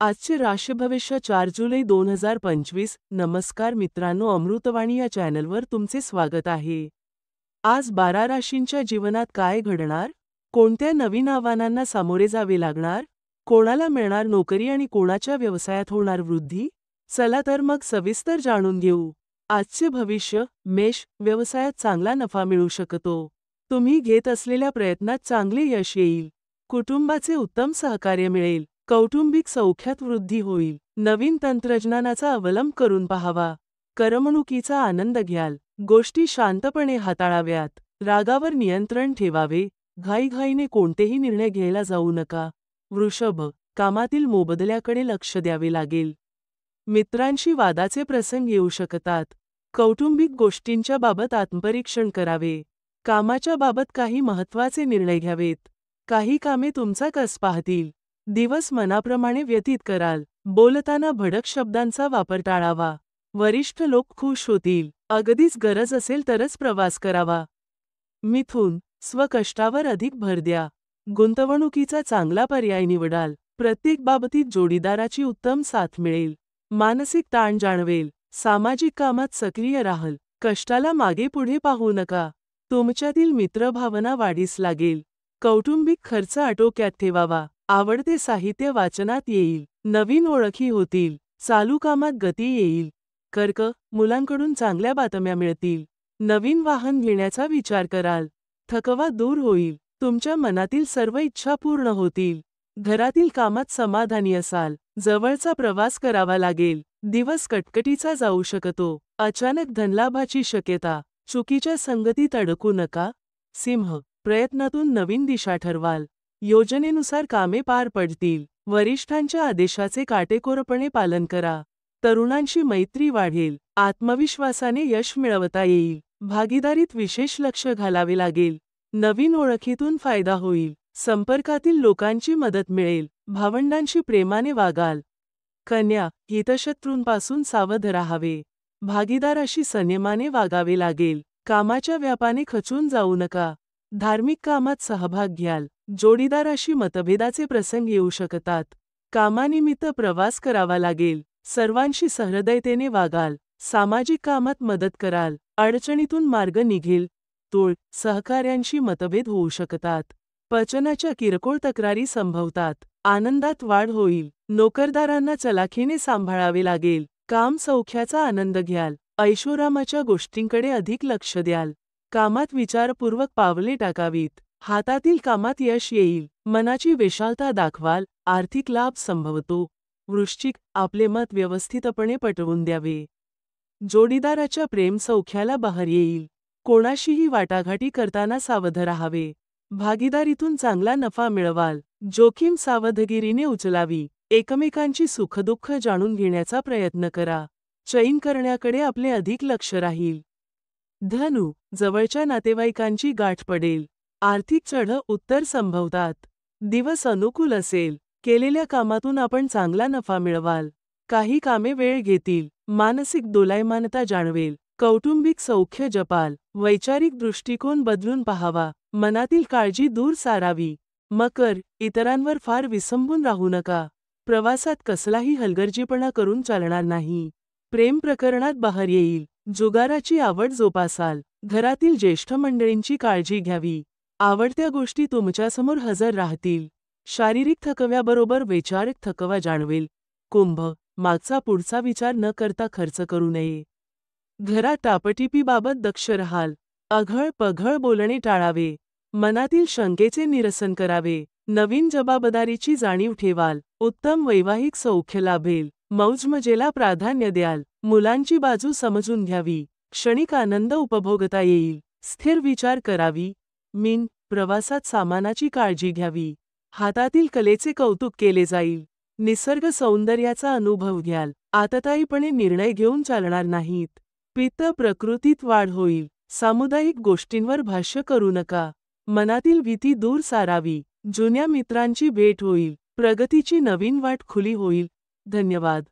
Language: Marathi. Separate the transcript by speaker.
Speaker 1: आजचे राशीभविष्य 4 जुलै 2025. नमस्कार मित्रांनो, अमृतवाणी या चॅनलवर तुमचे स्वागत आहे. आज 12 राशींच्या जीवनात काय घडणार? कोणत्या नवीन आव्हानांना सामोरे जावे लागणार? कोणाला मिळणार नोकरी आणि कोणाच्या व्यवसायात होणार वृद्धी? चला तर मग सविस्तर जाणून घेऊ. आजचे भविष्य. मेष, व्यवसायात चांगला नफा मिळू शकतो. तुम्ही घेत असलेल्या प्रयत्नात चांगले यश येईल. कुटुंबाचे उत्तम सहकार्य मिळेल. कौटुंबिक सौख्यात वृद्धी होईल. नवीन तंत्रज्ञानाचा अवलंब करून पाहावा. करमणुकीचा आनंद घ्याल. गोष्टी शांतपणे हाताळाव्यात. रागावर नियंत्रण ठेवावे. घाईघाईने कोणतेही निर्णय घ्यायला जाऊ नका. वृषभ, कामातील मोबदल्याकडे लक्ष द्यावे लागेल. मित्रांशी वादाचे प्रसंग येऊ शकतात. कौटुंबिक गोष्टींच्या बाबत आत्मपरीक्षण करावे. कामाच्या बाबत काही महत्त्वाचे निर्णय घ्यावेत. काही कामे तुमचा कस पाहतील. दिवस मनाप्रमाणे व्यतीत कराल. बोलताना भडक शब्दांचा वापर टाळावा. वरिष्ठ लोक खुश होतील. अगदीच गरज असेल तरच प्रवास करावा. मिथुन, स्वकष्टावर अधिक भर द्या. गुंतवणुकीचा चांगला पर्याय निवडाल. प्रत्येक बाबतीत जोडीदाराची उत्तम साथ मिळेल. मानसिक ताण जाणवेल. सामाजिक कामात सक्रिय राहाल. कष्टाला मागे पुढे पाहू नका. तुमच्यातील मित्रभावना वाढीस लागेल. कौटुंबिक खर्च आटोक्यात ठेवावा. आवडते साहित्य वाचनात येईल. नवीन ओळखी होतील. चालू कामात गती येईल. कर्क, मुलांकडून चांगल्या बातम्या मिळतील. नवीन वाहन घेण्याचा विचार कराल. थकवा दूर होईल. तुमच्या मनातील सर्व इच्छा पूर्ण होतील. घरातील कामात समाधानी असाल. जवळचा प्रवास करावा लागेल. दिवस कटकटीचा जाऊ शकतो. अचानक धनलाभाची शक्यता. चुकीच्या संगतीत अडकू नका. सिंह, प्रयत्नातून नवीन दिशा ठरवाल. योजनेनुसार कामे पार पडतील. वरिष्ठांच्या आदेशाचे काटेकोरपणे पालन करा. तरुणांशी मैत्री वाढेल. आत्मविश्वासाने यश मिळवता येईल. भागीदारीत विशेष लक्ष घालावे लागेल. नवीन ओळखीतून फायदा होईल. संपर्कातील लोकांची मदत मिळेल. भावंडांशी प्रेमाने वागाल. कन्या, हितशत्रूंपासून सावध राहावे. भागीदाराशी संयमाने वागावे लागेल. कामाच्या व्यापाने खचून जाऊ नका. धार्मिक कामात सहभाग घ्याल. जोडीदाराशी मतभेदाचे प्रसंग येऊ शकतात. कामानिमित्त प्रवास करावा लागेल. सर्वांशी सहृदयतेने वागाल. सामाजिक कामात मदत कराल. अडचणीतून मार्ग निघेल. तूळ, सहकार्यांशी मतभेद होऊ शकतात. पचनाच्या किरकोळ तक्रारी संभवतात. आनंदात वाढ होईल. नोकरदारांना चलाखीने सांभाळावे लागेल. काम सौख्याचा आनंद घ्याल. ऐशोरामाच्या गोष्टींकडे अधिक लक्ष द्याल. कामात विचारपूर्वक पावले टाकावीत. हातातील कामात यश येईल. मनाची विशालता दाखवाल. आर्थिक लाभ संभवतो. वृश्चिक, आपले मत व्यवस्थितपणे पटवून द्यावे. जोडीदाराच्या प्रेम सौख्याला बहर येईल. कोणाशीही वाटाघाटी करताना सावध राहावे. भागीदारीतून चांगला नफा मिळवाल. जोखीम सावधगिरीने उचलावी. एकमेकांची सुखदुःख जाणून घेण्याचा प्रयत्न करा. चैन करण्याकडे आपले अधिक लक्ष राहील. धनु, जवळच्या नातेवाईकांची गाठ पडेल. आर्थिक चढ-उतार संभवतात. दिवस अनुकूल असेल. केलेल्या कामातून आपण चांगला नफा मिळवाल. काही कामे वेळ घेतील. मानसिक दोलायमानता जाणवेल. कौटुंबिक सौख्य जपाल. वैचारिक दृष्टिकोन बदलून पाहावा. मनातील काळजी दूर सारावी. मकर, इतरांवर फार विसंबून राहू नका. प्रवासात कसलाही हलगर्जीपणा करून चालणार नाही. प्रेम प्रकरणात बहर येईल. जुगाराची आवड जोपासाल. घरातील ज्येष्ठ मंडळींची काळजी घ्यावी. आवडत्या गोष्टी तुमच्यासमोर हजर राहतील. शारीरिक थकव्याबरोबर वैचारिक थकवा जाणवेल. कुंभ, मागचा पुढचा विचार न करता खर्च करू नये. घरात टापटिपीबाबत दक्ष राहाल. अघळ-पघळ बोलणे टाळावे. मनातील शंकेचे निरसन करावे. नवीन जबाबदारीची जाणीव ठेवाल. उत्तम वैवाहिक सौख्य लाभेल. मौजमजेला प्राधान्य द्याल. मुलांची बाजू समजून घ्यावी. क्षणिक आनंद उपभोगता येईल. स्थिर विचार करावी. मीन, प्रवासात सामानाची काळजी घ्यावी. हातातील कलेचे कौतुक केले जाईल. निसर्ग सौंदर्याचा अनुभव घ्याल. आततायीपणे निर्णय घेऊन चालणार नाहीत. पित्त, प्रकृतीत वाढ होईल. सामुदायिक गोष्टींवर भाष्य करू नका. मनातील भीती दूर सारावी. जुन्या मित्रांची भेट होईल. प्रगतीची नवीन वाट खुली होईल. धन्यवाद.